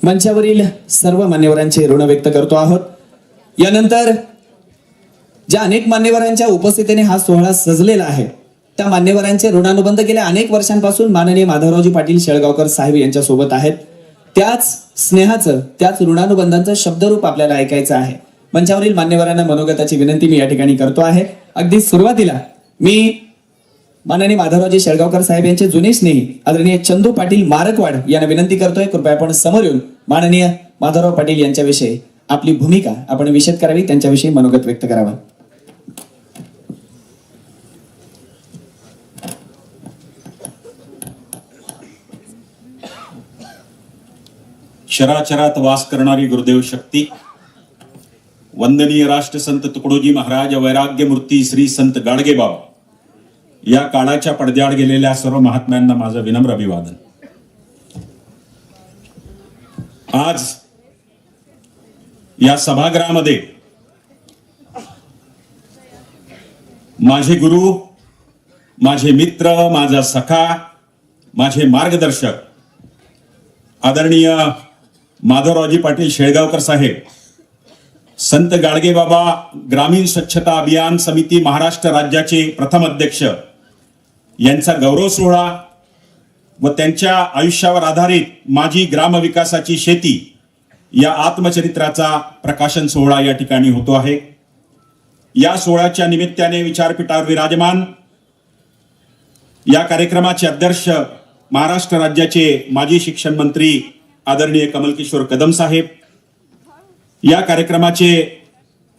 मंचावरील सर्व मान्यवरांचे ऋण व्यक्त करतो आहोत। यानंतर ज्या अनेक मान्यवरांच्या उपस्थितीने हा सोहळा सजलेला आहे त्या मान्यवरांचे ऋणानुबंध गेल्या अनेक वर्षांपासून माननीय माधवरावजी पाटील शेळगावकर साहेब यांच्या सोबत आहेत। त्याच स्नेहाचं त्याच ऋणानुबंधांचं शब्दरूप आपल्याला ऐकायचं आहे। मंचावरील मान्यवरांना मनोगताची विनंती मी या ठिकाणी करतो आहे। अगदी सुरुवातीला मी माननीय माधवरावजी शेळगावकर साहेब यांचे जुने स्नेही आदरणीय चंदू पाटील मारकवाड यांना विनंती करतोय, कृपया आपण समोर येऊन माननीय माधवराव पाटील यांच्याविषयी आपली भूमिका आपण विशद करावी, त्यांच्याविषयी मनोगत व्यक्त करावं। शराचरात वास करणारी गुरुदेव शक्ती, वंदनीय राष्ट्रसंत तुकडोजी महाराज वैराग्य मूर्ती श्री संत गाडगेबाबा या काळाच्या पडद्याआड गेलेल्या सर्व महात्म्यांना माझं विनम्र अभिवादन। आज या सभागृहामध्ये माझे गुरु, माझे मित्र, माझा सखा, माझे मार्गदर्शक आदरणीय माधवरावजी पाटील शेळगावकर साहेब, संत गाडगेबाबा ग्रामीण स्वच्छता अभियान समिती महाराष्ट्र राज्याचे प्रथम अध्यक्ष यांचा गौरव सोहळा व त्यांच्या आयुष्यावर आधारित माझी ग्रामविकासाची शेती या आत्मचरित्राचा प्रकाशन सोहळा या ठिकाणी होतो आहे। या सोहळ्याच्या निमित्ताने विचारपीठावर विराजमान या कार्यक्रमाचे अध्यक्ष महाराष्ट्र राज्याचे माजी शिक्षण मंत्री आदरणीय कमलकिशोर कदम साहेब, या कार्यक्रमाचे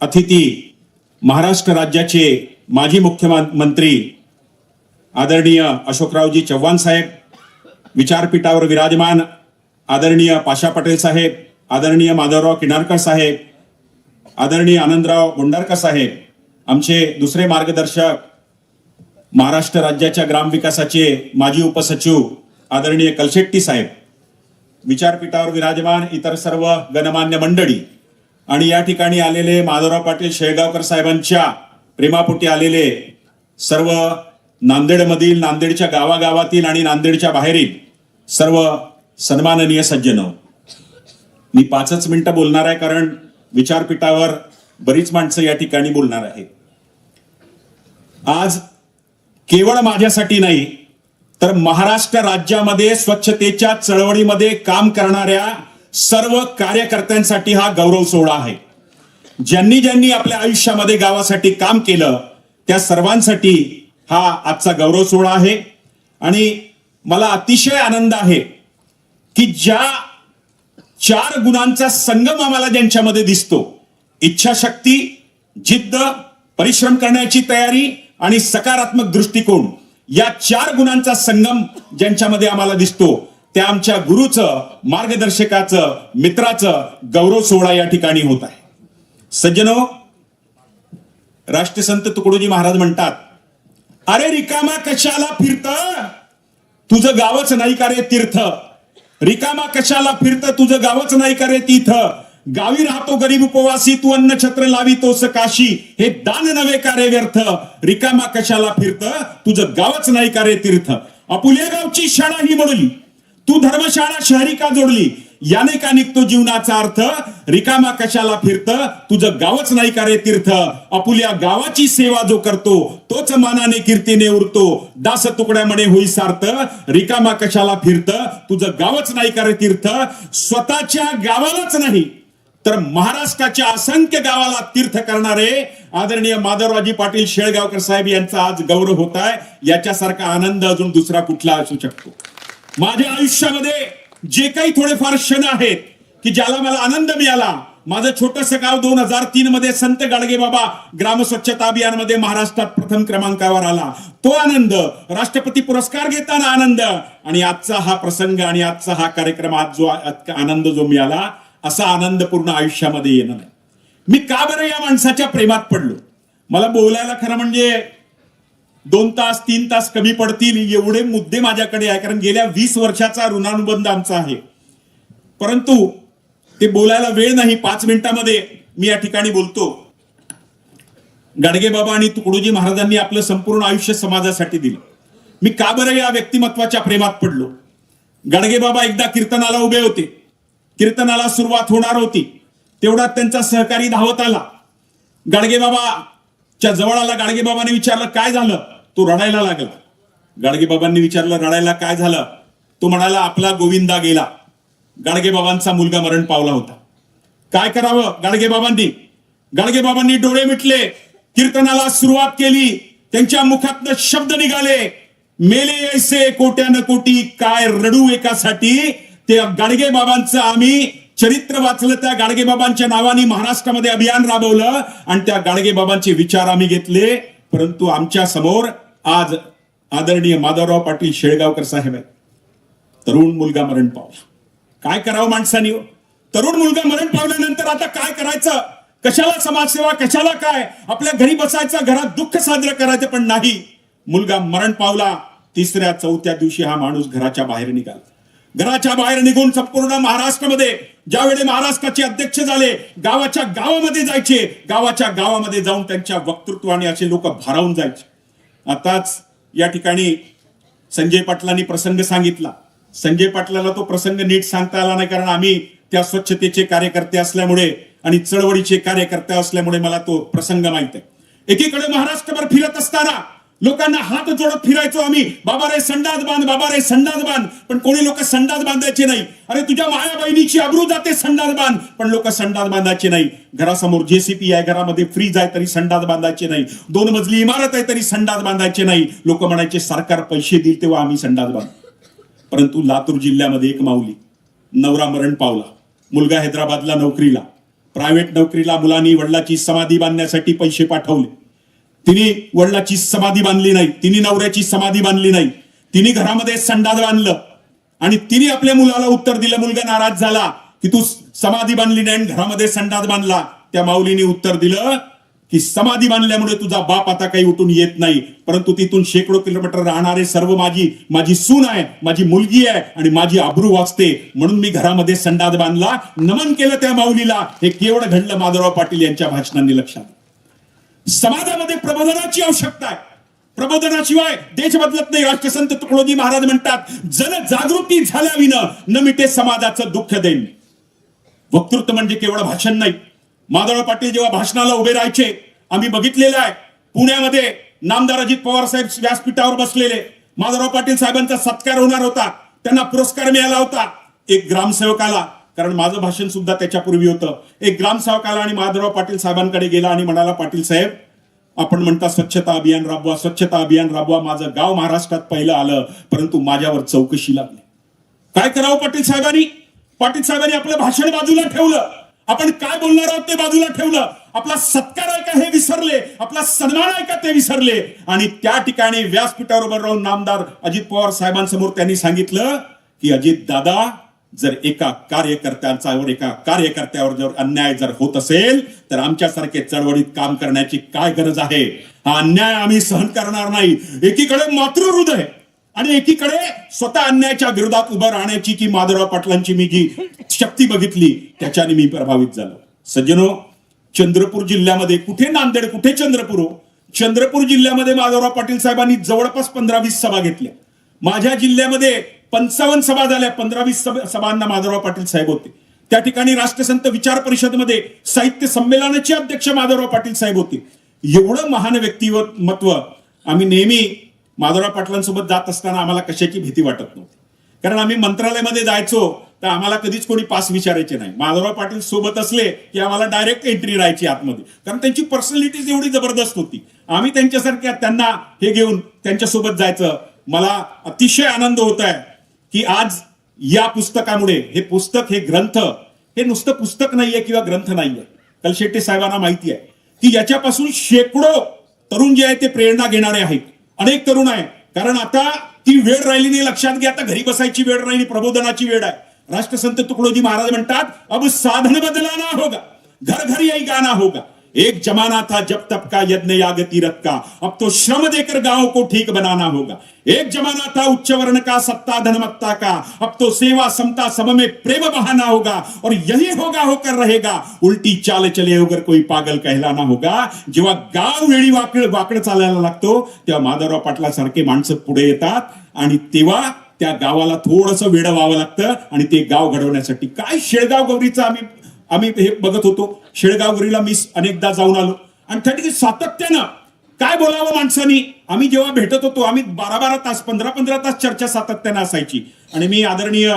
अतिथी महाराष्ट्र राज्याचे माजी मुख्यमंत्री आदरणीय अशोकरावजी चव्हाण साहेब, विचारपीठावर विराजमान आदरणीय पाशा पटेल साहेब, आदरणीय माधवराव किनारकर साहेब, आदरणीय आनंदराव बोंडारकर साहेब, आमचे दुसरे मार्गदर्शक महाराष्ट्र राज्याच्या ग्रामविकासाचे माजी उपसचिव आदरणीय कलशेट्टी साहेब, विचारपीठावर विराजमान इतर सर्व गणमान्य मंडळी आणि या ठिकाणी आलेले माधवराव पाटील शेळगावकर साहेबांच्या प्रेमापोटी आलेले सर्व नांदेडमधील, नांदेडच्या गावागावातील आणि नांदेडच्या बाहेरील सर्व सन्माननीय सज्जन, मी 5च मिनिटं बोलणार आहे कारण विचारपीठावर बरीच माणसं या ठिकाणी बोलणार आहेत। आज केवळ माझ्यासाठी नाही तर महाराष्ट्र राज्यामध्ये स्वच्छतेच्या चळवळीमध्ये काम करणाऱ्या सर्व कार्यकर्त्यांसाठी हा गौरव सोहळा आहे। ज्यांनी ज्यांनी आपल्या आयुष्यामध्ये गावासाठी काम केलं त्या सर्वांसाठी हा आजचा गौरव सोहळा आहे। आणि मला अतिशय आनंद आहे की ज्या 4 गुणांचा संगम आम्हाला ज्यांच्यामध्ये दिसतो, इच्छाशक्ती, जिद्द, परिश्रम करण्याची तयारी आणि सकारात्मक दृष्टिकोन, या 4 गुणांचा संगम ज्यांच्यामध्ये आम्हाला दिसतो त्या आमच्या गुरुचं, मार्गदर्शकाचं, मित्राचं गौरव सोहळा या ठिकाणी होत आहे। सज्जनो, राष्ट्रसंत तुकडोजी महाराज म्हणतात, अरे रिकामा कशाला फिरत, तुझं गावच नाही का रे तीर्थ, रिकामा कशाला फिरत, तुझं गावच नाही का रे तीर्थ, गावी राहतो गरीब उपवासी, तू अन्न छत्र लावितोस काशी, हे दान नव्हे का रे व्यर्थ, रिकामा कशाला फिरत, तुझं गावच नाही का रे तीर्थ, आपुल्या गावची शाळा ही मोडली, तू धर्मशाळा शहरी का जोडली, याने का निघतो जीवनाचा अर्थ, रिकामा कशाला फिरत, तुझं गावच नाही का रे तीर्थ, आपुल्या गावाची सेवा जो करतो तोच मानाने कीर्तीने उरतो, दास तुकड्या म्हणे होई सार्थ, रिकामा कशाला फिरत, तुझं गावच नाही का रे तीर्थ, स्वतःच्या गावालाच नाही तर महाराष्ट्राच्या असंख्य गावाला तीर्थ करणारे आदरणीय माधवरावजी पाटील शेळगावकर साहेब यांचा आज गौरव होत आहे। याच्यासारखा आनंद अजून दुसरा कुठला असू शकतो। माझ्या आयुष्यामध्ये जे काही थोडेफार क्षण आहेत की ज्याला मला आनंद मिळाला, माझं छोटंसं गाव 2003 मध्ये संत गाडगेबाबा ग्राम स्वच्छता अभियान मध्ये महाराष्ट्रात प्रथम क्रमांकावर आला, तो आनंद, राष्ट्रपती पुरस्कार घेताना आनंद, आणि आजचा हा प्रसंग आणि आजचा हा कार्यक्रम, आज जो आनंद जो मिळाला, असा आनंद पूर्ण आयुष्यामध्ये येणार नाही। मी का बरं या माणसाच्या प्रेमात पडलो, मला बोलायला खरं म्हणजे 2 तास 3 तास कमी पडतील एवढे मुद्दे माझ्याकडे आहे, कारण गेल्या 20 वर्षाचा ऋणानुबंध आमचा आहे, परंतु ते बोलायला वेळ नाही। 5 मिनिटांमध्ये मी या ठिकाणी बोलतो। गाडगेबाबा आणि तुकडोजी महाराजांनी आपलं संपूर्ण आयुष्य समाजासाठी दिलं। मी का बरं या व्यक्तिमत्वाच्या प्रेमात पडलो। गाडगेबाबा एकदा कीर्तनाला उभे होते, कीर्तनाला सुरुवात होणार होती तेवढ्यात त्यांचा सहकारी धावत आला. गाडगेबाबाच्या जवळ आला. गाडगेबाबांनी विचारलं काय झालं? तो रडायला लागला. गाडगेबाबांनी विचारलं रडायला काय झालं? तो म्हणाला आपला गोविंदा गेला. गाडगेबाबांचा मुलगा मरण पावला होता. काय करावं गाडगेबाबांनी डोळे मिटले, कीर्तनाला सुरुवात केली. त्यांच्या मुखातनं शब्द निघाले, मेले ऐसे कोट्यान कोटी, काय रडू एकासाठी. ते गाडगेबाबांचं आम्ही चरित्र वाचलं, त्या गाडगेबाबांच्या नावाने महाराष्ट्रामध्ये अभियान राबवलं आणि त्या गाडगेबाबांचे विचार आम्ही घेतले. परंतु आमच्या समोर आज आदरणीय माधवराव पाटील शेळगावकर साहेब आहेत. तरुण मुलगा मरण पावला. काय करावं माणसानी? तरुण मुलगा मरण पावल्यानंतर आता काय करायचं? कशाला समाजसेवा, कशाला काय? आपल्या घरी बसायचं, घरात दुःख साजरं करायचं, पण नाही. मुलगा मरण पावला. तिसऱ्या चौथ्या दिवशी हा माणूस घराच्या बाहेर निघाला. घराच्या बाहेर निघून संपूर्ण महाराष्ट्रामध्ये ज्यावेळी महाराष्ट्राचे अध्यक्ष झाले, गावाच्या गावामध्ये जायचे. गावाच्या गावामध्ये जाऊन त्यांच्या वक्तृत्वाने असे लोक भारावून जायचे. आताच या ठिकाणी संजय पाटलांनी प्रसंग सांगितला. संजय पाटलाला तो प्रसंग नीट सांगता आला नाही, कारण आम्ही त्या स्वच्छतेचे कार्यकर्ते असल्यामुळे आणि चळवळीचे कार्यकर्ते असल्यामुळे मला तो प्रसंग माहित आहे. एकीकडे महाराष्ट्रभर फिरत असताना लोकांना हात जोडत फिरायचो आम्ही, बाबा रे संडास बांध, बाबा रे संडास बांध. पण कोणी लोक संडास बांधायचे नाही. अरे तुझ्या माया बहिणीची अब्रू जाते, संडास बांध. पण लोक संडास बांधायचे नाही. घरासमोर जेसीपी आहे, घरामध्ये फ्रीज आहे तरी संडास बांधायचे नाही. 2 मजली इमारत आहे तरी संडास बांधायचे नाही. लोक म्हणायचे सरकार पैसे देईल तेव्हा आम्ही संडास बांधू. परंतु लातूर जिल्ह्यामध्ये एक माऊली, नवरा मरण पावला, मुलगा हैदराबादला नोकरीला, प्रायव्हेट नोकरीला. मुलांनी वडिलाची समाधी बांधण्यासाठी पैसे पाठवले. तिने वडिलाची समाधी बांधली नाही, तिने नवऱ्याची समाधी बांधली नाही. तिने घरामध्ये संडास बांधलं आणि तिने आपल्या मुलाला उत्तर दिलं. मुलगा नाराज झाला की तू समाधी बांधली नाही आणि घरामध्ये संडास बांधला. त्या माऊलीने उत्तर दिलं की समाधी बांधल्यामुळे तुझा बाप आता काही उठून येत नाही, परंतु तिथून शेकडो किलोमीटर राहणारे सर्व माझी सून आहे, माझी मुलगी आहे आणि माझी आबरू वाचते, म्हणून मी घरामध्ये संडास बांधला. नमन केलं त्या माऊलीला. हे केवढं घडलं माधवराव पाटील यांच्या भाषणांनी लक्षात. समाजामध्ये प्रबोधनाची आवश्यकता आहे. प्रबोधनाशिवाय देश बदलत नाही. राष्ट्रसंत तुकडोजी महाराज म्हणतात, जनजागृती झाल्याविना न मिटे समाजाचं दुःख देईन. वक्तृत्व म्हणजे केवळ भाषण नाही. माधवराव पाटील जेव्हा भाषणाला उभे राहायचे, आम्ही बघितलेलं आहे. पुण्यामध्ये नामदार अजित पवार साहेब व्यासपीठावर बसलेले, माधवराव पाटील साहेबांचा सत्कार होणार होता, त्यांना पुरस्कार मिळाला होता. एक ग्रामसेवकाला, कारण माझं भाषण सुद्धा त्याच्यापूर्वी होतं, एक ग्रामसेवकाला आणि माधवराव पाटील साहेबांकडे गेला आणि म्हणाला, पाटील साहेब आपण म्हणता स्वच्छता अभियान राबवा, स्वच्छता अभियान राबवा. माझं गाव महाराष्ट्रात पहिलं आलं, परंतु माझ्यावर चौकशी लागली. काय करावं पाटील साहेबांनी? पाटील साहेबांनी आपलं भाषण बाजूला ठेवलं. आपण काय बोलणार आहोत ते बाजूला ठेवलं. आपला सत्कार आहे का हे विसरले, आपला सन्मान आहे का ते विसरले. आणि त्या ठिकाणी व्यासपीठावर उभं राहून नामदार अजित पवार साहेबांसमोर त्यांनी सांगितलं की अजित दादा, जर एका कार्यकर्त्यावर जर अन्याय जर होत असेल तर आमच्यासारखे चळवळीत काम करण्याची काय गरज आहे? हा अन्याय आम्ही सहन करणार नाही. एकीकडे मातृहृदय आणि एकीकडे स्वतः अन्यायाच्या विरोधात उभं राहण्याची की माधवराव पाटलांची मी जी शक्ती बघितली त्याच्याने मी प्रभावित झालो. सज्जनो, चंद्रपूर जिल्ह्यामध्ये, कुठे नांदेड कुठे चंद्रपूर, चंद्रपूर जिल्ह्यामध्ये माधवराव पाटील साहेबांनी जवळपास 15-20 सभा घेतल्या. माझ्या जिल्ह्यामध्ये 55 सभा झाल्या. 15-20 सभांना माधवराव पाटील साहेब होते. त्या ठिकाणी राष्ट्रसंत विचार परिषदमध्ये साहित्य संमेलनाचे अध्यक्ष माधवराव पाटील साहेब होते. एवढं महान व्यक्तिमत्व. आम्ही नेहमी माधवराव पाटलांसोबत जात असताना आम्हाला कशाची भीती वाटत नव्हती, कारण आम्ही मंत्रालयामध्ये जायचो तर आम्हाला कधीच कोणी पास विचारायचे नाही. माधवराव पाटील सोबत असले की आम्हाला डायरेक्ट एंट्री राहायची आतमध्ये, कारण त्यांची पर्सनॅलिटी एवढी जबरदस्त होती. आम्ही त्यांच्यासारख्या त्यांना हे घेऊन त्यांच्यासोबत जायचं. मला अतिशय आनंद होत आहे की आज या पुस्तकामुळे, हे पुस्तक, हे ग्रंथ, हे नुसतं पुस्तक नाहीये किंवा ग्रंथ नाहीये. कलशेट्टी साहेबांना माहिती आहे की याच्यापासून शेकडो तरुण जे आहेत ते प्रेरणा घेणारे आहेत. अनेक तरुण आहे, कारण आता ती वेळ राहिली नाही. लक्षात घ्या, आता घरी बसायची वेळ राहिली, प्रबोधनाची वेळ आहे. राष्ट्रसंत तुकडोजी महाराज म्हणतात, अब साधन बदलाना होगा, घर घर यही गाना होगा. एक जमाना था जब तब का यज्ञ याग तीरथ का, अब तो श्रम देकर गांव को ठीक बनाना होगा. एक जमाना था उच्च वर्ण का, सत्ता धनमत्ता का, अब तो सेवा समता सब में प्रेम बहाना होगा. और यही होगा, होकर रहेगा, उल्टी चाल चले होकर कोई पागल कहलाना होगा. जेव्हा गाव वेळी वाकड चालायला लागतो तेव्हा माधवराव पाटलासारखे माणसं पुढे येतात आणि तेव्हा त्या गावाला थोडंसं वेडं व्हावं लागतं आणि ते गाव घडवण्यासाठी. काय शेळगाव गौरीचं आम्ही हे बघत होतो. शेळगाव गौरीला मी अनेकदा जाऊन आलो आणि त्या ठिकाणी सातत्यानं काय बोलावं माणसानी. आम्ही जेव्हा भेटत होतो आम्ही 12-12 तास 15-15 तास चर्चा सातत्यानं असायची. आणि मी आदरणीय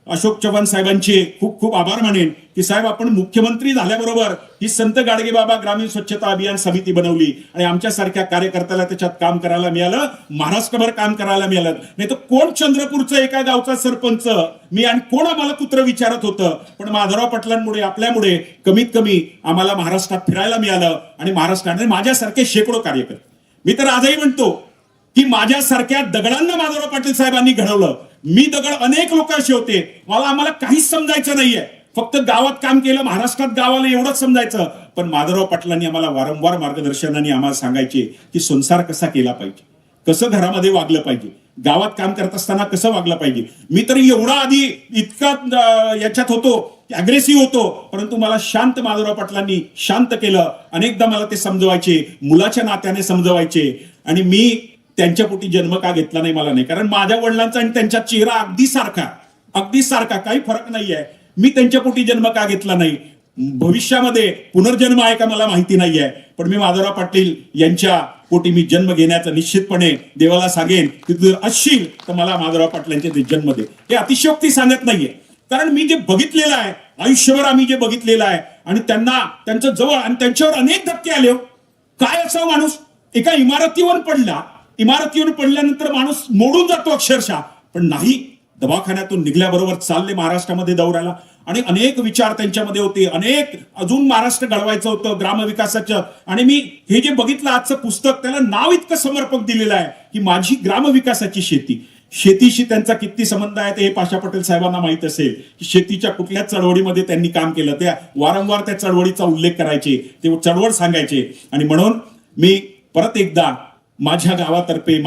अशोक चव्हाण साहेबांचे खूप खूप आभार मानेन की साहेब आपण मुख्यमंत्री झाल्याबरोबर ही संत गाडगेबाबा ग्रामीण स्वच्छता अभियान समिती बनवली आणि आमच्यासारख्या कार्यकर्त्याला त्याच्यात काम करायला मिळालं. महाराष्ट्रभर काम करायला मिळालं. नाही तर कोण चंद्रपूरचं एका गावचा सरपंच मी आणि कोण आम्हाला कुत्र विचारत होतं. पण माधवराव पाटलांमुळे आपल्यामुळे कमीत कमी आम्हाला महाराष्ट्रात फिरायला मिळालं आणि महाराष्ट्राने माझ्यासारखे शेकडो कार्यकर्ते. मी तर आजही म्हणतो की माझ्यासारख्या दगडांना माधवराव पाटील साहेबांनी घडवलं. मी दगड अनेक लोक असे होते आम्हाला काहीच समजायचं नाहीये. फक्त गावात काम केलं महाराष्ट्रात गावाला एवढंच समजायचं. पण माधवराव पाटलांनी आम्हाला वारंवार मार्गदर्शनाने आम्हाला सांगायचे की संसार कसा केला पाहिजे, कसं घरामध्ये वागलं पाहिजे, गावात काम करत असताना कसं वागलं पाहिजे. मी तर एवढा आधी इतका याच्यात होतो अग्रेसिव्ह होतो परंतु मला शांत माधवराव पाटलांनी शांत केलं. अनेकदा मला ते समजवायचे, मुलाच्या नात्याने समजवायचे. आणि मी त्यांच्या पोटी जन्म का घेतला नाही मला नाही, कारण माझ्या वडिलांचा आणि त्यांचा चेहरा अगदी सारखा काही फरक नाहीये. मी त्यांच्या पोटी जन्म का घेतला नाही. भविष्यामध्ये पुनर्जन्म आहे का मला माहिती नाहीये. पण मी माधवराव पाटील यांच्या पोटी मी जन्म घेण्याचं निश्चितपणे देवाला सांगेन की तू जर असशील तर मला माधवराव पाटलांचे ते जन्म दे. हे अतिशयोक्ती सांगत नाहीये, कारण मी जे बघितलेलं आहे आयुष्यभर आम्ही जे बघितलेलं आहे आणि त्यांचं जवळ आणि त्यांच्यावर अनेक धक्के आले. काय असा माणूस एका इमारतीवर पडल्यानंतर माणूस मोडून जातो अक्षरशः. पण नाही, दवाखान्यातून निघल्याबरोबर चालले महाराष्ट्रामध्ये दौऱ्याला आणि अनेक विचार त्यांच्यामध्ये होते. अनेक अजून महाराष्ट्र घडवायचं होतं ग्रामविकासाचं. आणि मी हे जे बघितलं आजचं पुस्तक त्याला नाव इतकं समर्पक दिलेलं आहे की माझी ग्रामविकासाची शेतीशी त्यांचा किती संबंध आहे ते हे पाशा पटेल साहेबांना माहित असेल की शेतीच्या कुठल्या चळवळीमध्ये त्यांनी काम केलं. त्या वारंवार त्या चळवळीचा उल्लेख करायचे, ते चळवळ सांगायचे. आणि म्हणून मी परत एकदा माझ्या गावातर्फे,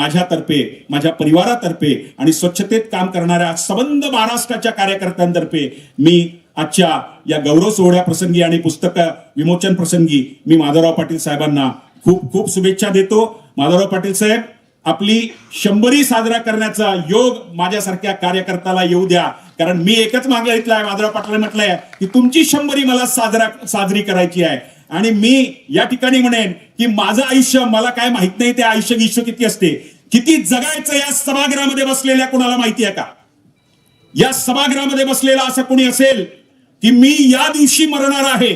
माझ्या परिवारातर्फे आणि स्वच्छतेत काम करणाऱ्या संबंध महाराष्ट्राच्या कार्यकर्त्यांतर्फे मी आजच्या या गौरव सोहळ्या प्रसंगी आणि पुस्तक विमोचन प्रसंगी मी माधवराव पाटील साहेबांना खूप खूप शुभेच्छा देतो. माधवराव पाटील साहेब, आपली 100री साजरा करण्याचा योग माझ्यासारख्या कार्यकर्त्याला येऊ द्या. कारण मी एकच मागितलं आहे, माधवराव पाटलांनी म्हटलंय की तुमची 100री मला साजरी करायची आहे. आणि मी या ठिकाणी म्हणेन की माझं आयुष्य मला काय माहित नाही, ते आयुष्य किती असते, किती जगायचं या सभागृहामध्ये बसलेल्या कुणाला माहिती आहे का? या सभागृहामध्ये बसलेला असं कोणी असेल की मी या दिवशी मरणार आहे,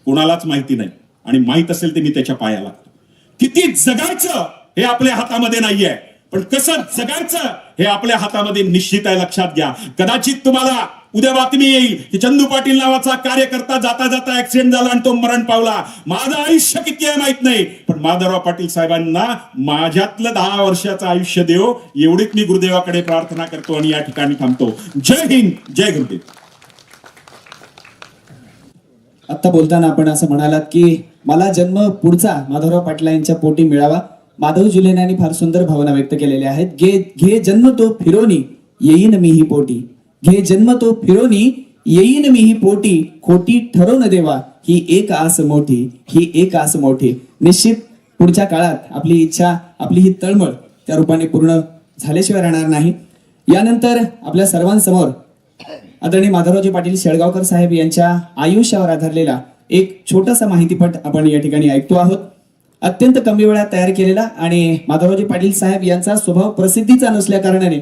कुणालाच माहिती नाही. आणि माहित असेल ते मी त्याच्या पाया लागतो. किती जगायचं हे आपल्या हातामध्ये नाहीये, पण कसं जगायचं हे आपल्या हातामध्ये निश्चित आहे, लक्षात घ्या. कदाचित तुम्हाला उद्या बातमी येईल की चंदू पाटील नावाचा कार्यकर्ता जाता जाता ऍक्सिडेंट झाला आणि तो मरण पावला. माझं आयुष्य किती आहे माहित नाही, पण माधवराव पाटील साहेबांना माझ्यातलं 10 वर्षाचं आयुष्य देव, एवढीच मी गुरुदेवाकडे प्रार्थना करतो आणि या ठिकाणी थांबतो. जय हिंद, जय गुरुदेव. आता बोलताना आपण असं म्हणालात की मला जन्म पुढचा माधवराव पाटील यांच्या पोटी मिळावा. माधव जुलेन यांनी फार सुंदर भावना व्यक्त केलेल्या आहेत. घे जन्म तो फिरोनी येईन मी ही पोटी, घे जन्म तो फिरोनी येईन मी ही पोटी, खोटी ठरवून देवा ही एक आस मोठी. निश्चित पुढच्या काळात आपली इच्छा, आपली ही तळमळ त्या रूपाने पूर्ण झाल्याशिवाय राहणार नाही. यानंतर आपल्या सर्वांसमोर आदरणीय माधवरावजी पाटील शेळगावकर साहेब यांच्या आयुष्यावर आधारलेला एक छोटासा माहितीपट आपण या ठिकाणी ऐकतो आहोत. अत्यंत कमी वेळात तयार केलेला आणि माधवरावजी पाटील साहेब यांचा स्वभाव प्रसिद्धीचा नसल्या कारणाने